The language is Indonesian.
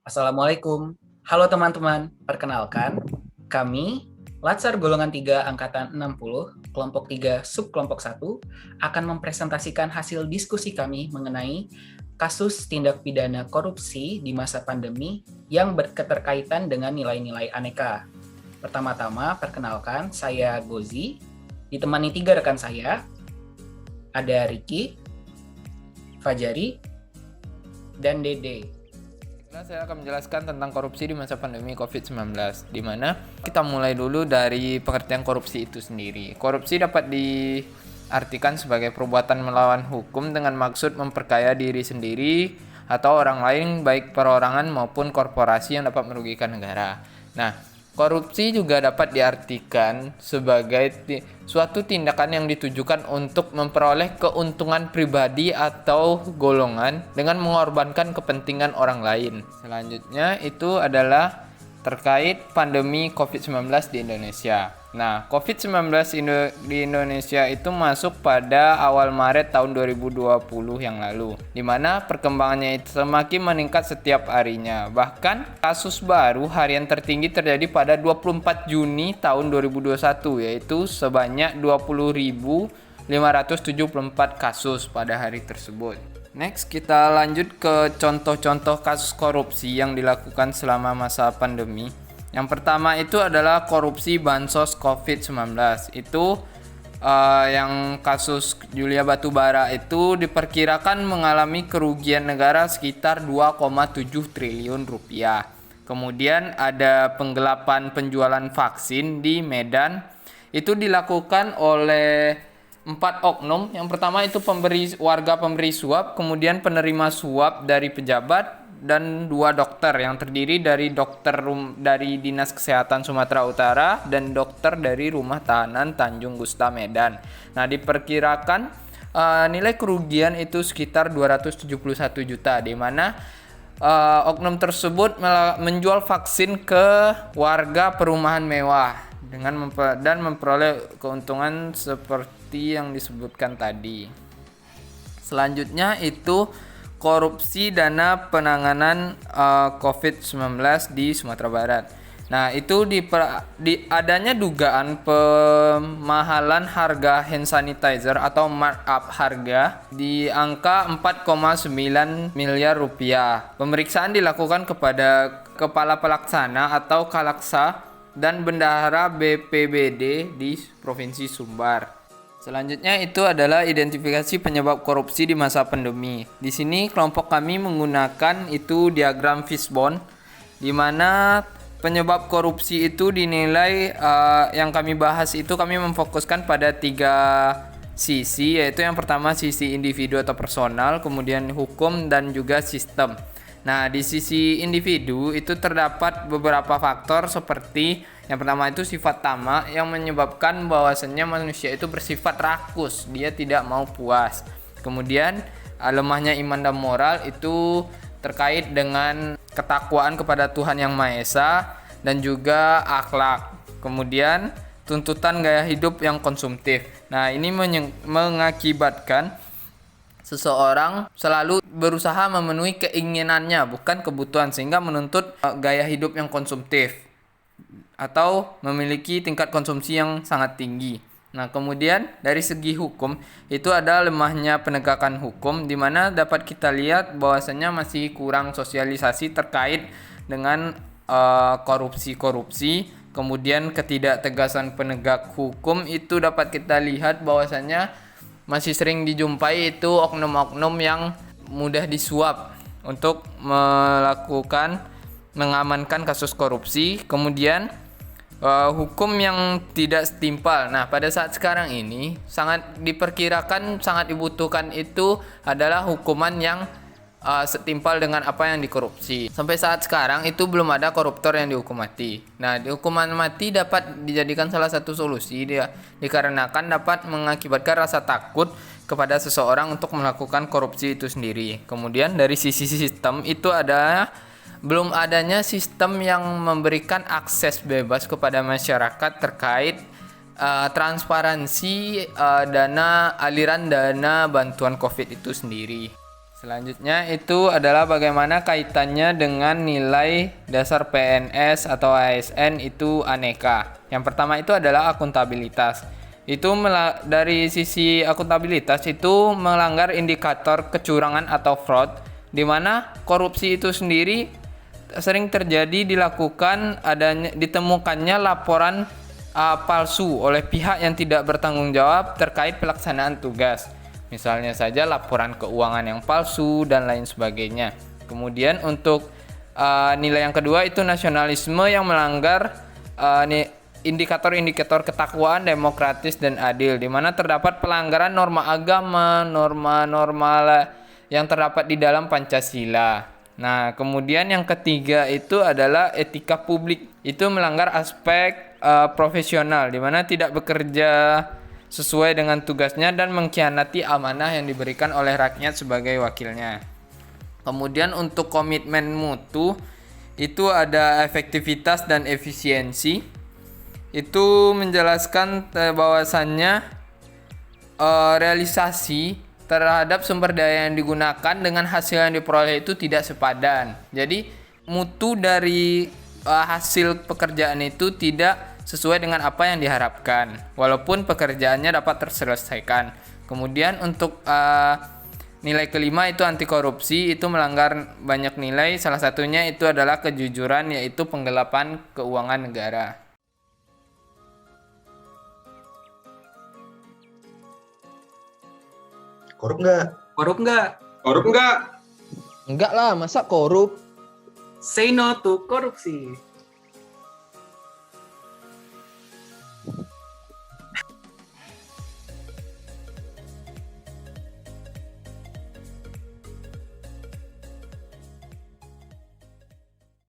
Assalamualaikum. Halo teman-teman, perkenalkan, kami Latsar Golongan 3 Angkatan 60, Kelompok 3 Subkelompok 1, akan mempresentasikan hasil diskusi kami mengenai kasus tindak pidana korupsi di masa pandemi yang berketerkaitan dengan nilai-nilai aneka. Pertama-tama, perkenalkan, saya Gozi, ditemani 3 rekan saya, ada Riki, Fajari, dan Dede. Saya akan menjelaskan tentang korupsi di masa pandemi COVID-19, di mana kita mulai dulu dari pengertian korupsi itu sendiri. Korupsi dapat diartikan sebagai perbuatan melawan hukum dengan maksud memperkaya diri sendiri atau orang lain, baik perorangan maupun korporasi yang dapat merugikan negara. Nah, korupsi juga dapat diartikan sebagai suatu tindakan yang ditujukan untuk memperoleh keuntungan pribadi atau golongan dengan mengorbankan kepentingan orang lain. Selanjutnya itu adalah terkait pandemi COVID-19 di Indonesia. Nah, COVID-19 di Indonesia itu masuk pada awal Maret tahun 2020 yang lalu, di mana perkembangannya itu semakin meningkat setiap harinya. Bahkan kasus baru harian tertinggi terjadi pada 24 Juni tahun 2021, yaitu sebanyak 20.574 kasus pada hari tersebut. Next, kita lanjut ke contoh-contoh kasus korupsi yang dilakukan selama masa pandemi. Yang pertama itu adalah korupsi bansos COVID-19. Itu yang kasus Julia Batubara itu diperkirakan mengalami kerugian negara sekitar 2,7 triliun rupiah. Kemudian ada penggelapan penjualan vaksin di Medan. Itu dilakukan oleh 4 oknum. Yang pertama itu warga pemberi suap, kemudian penerima suap dari pejabat, dan 2 dokter yang terdiri dari dokter dari Dinas Kesehatan Sumatera Utara dan dokter dari Rumah Tahanan Tanjung Gusta Medan. Nah, diperkirakan nilai kerugian itu sekitar 271 juta, di mana oknum tersebut menjual vaksin ke warga perumahan mewah dan memperoleh keuntungan seperti yang disebutkan tadi. Selanjutnya itu korupsi dana penanganan COVID-19 di Sumatera Barat. Nah, itu adanya dugaan pemahalan harga hand sanitizer atau markup harga di angka 4,9 miliar rupiah. Pemeriksaan dilakukan kepada Kepala Pelaksana atau Kalaksa dan Bendahara BPBD di Provinsi Sumbar. Selanjutnya itu adalah identifikasi penyebab korupsi di masa pandemi. Di sini kelompok kami menggunakan itu diagram fishbone, di mana penyebab korupsi itu dinilai yang kami bahas itu kami memfokuskan pada 3 sisi, yaitu yang pertama sisi individu atau personal, kemudian hukum dan juga sistem. Nah, di sisi individu itu terdapat beberapa faktor seperti yang pertama itu sifat tamak yang menyebabkan bahwasannya manusia itu bersifat rakus, dia tidak mau puas. Kemudian lemahnya iman dan moral itu terkait dengan ketakwaan kepada Tuhan Yang Maha Esa dan juga akhlak. Kemudian tuntutan gaya hidup yang konsumtif. Nah, ini mengakibatkan seseorang selalu berusaha memenuhi keinginannya, bukan kebutuhan, sehingga menuntut gaya hidup yang konsumtif atau memiliki tingkat konsumsi yang sangat tinggi. Nah, kemudian dari segi hukum itu ada lemahnya penegakan hukum, di mana dapat kita lihat bahwasannya masih kurang sosialisasi terkait dengan korupsi. Kemudian ketidaktegasan penegak hukum itu dapat kita lihat bahwasannya masih sering dijumpai itu oknum-oknum yang mudah disuap untuk mengamankan kasus korupsi. Kemudian hukum yang tidak setimpal. Nah, pada saat sekarang ini sangat diperkirakan, sangat dibutuhkan itu adalah hukuman yang setimpal dengan apa yang dikorupsi. Sampai saat sekarang itu belum ada koruptor yang dihukum mati. Nah, hukuman mati dapat dijadikan salah satu solusi dia, dikarenakan dapat mengakibatkan rasa takut kepada seseorang untuk melakukan korupsi itu sendiri. Kemudian dari sisi sistem itu ada belum adanya sistem yang memberikan akses bebas kepada masyarakat terkait transparansi aliran dana bantuan COVID itu sendiri. Selanjutnya itu adalah bagaimana kaitannya dengan nilai dasar PNS atau ASN itu aneka. Yang pertama itu adalah akuntabilitas. Itu dari sisi akuntabilitas itu melanggar indikator kecurangan atau fraud, di mana korupsi itu sendiri sering terjadi dilakukan ditemukannya laporan palsu oleh pihak yang tidak bertanggung jawab terkait pelaksanaan tugas. Misalnya saja laporan keuangan yang palsu dan lain sebagainya. Kemudian untuk nilai yang kedua itu nasionalisme yang melanggar indikator-indikator ketakwaan demokratis dan adil, di mana terdapat pelanggaran norma agama, norma-norma yang terdapat di dalam Pancasila. Nah, kemudian yang ketiga itu adalah etika publik. Itu melanggar aspek profesional, di mana tidak bekerja sesuai dengan tugasnya dan mengkhianati amanah yang diberikan oleh rakyat sebagai wakilnya. Kemudian untuk komitmen mutu itu ada efektivitas dan efisiensi. Itu menjelaskan bahwasannya realisasi terhadap sumber daya yang digunakan dengan hasil yang diperoleh itu tidak sepadan. Jadi mutu dari hasil pekerjaan itu tidak sesuai dengan apa yang diharapkan, walaupun pekerjaannya dapat terselesaikan. Kemudian untuk nilai kelima itu anti korupsi, itu melanggar banyak nilai, salah satunya itu adalah kejujuran, yaitu penggelapan keuangan negara. Korup nggak? Korup nggak? Korup nggak? Enggak lah, masa korup? Say no to korupsi.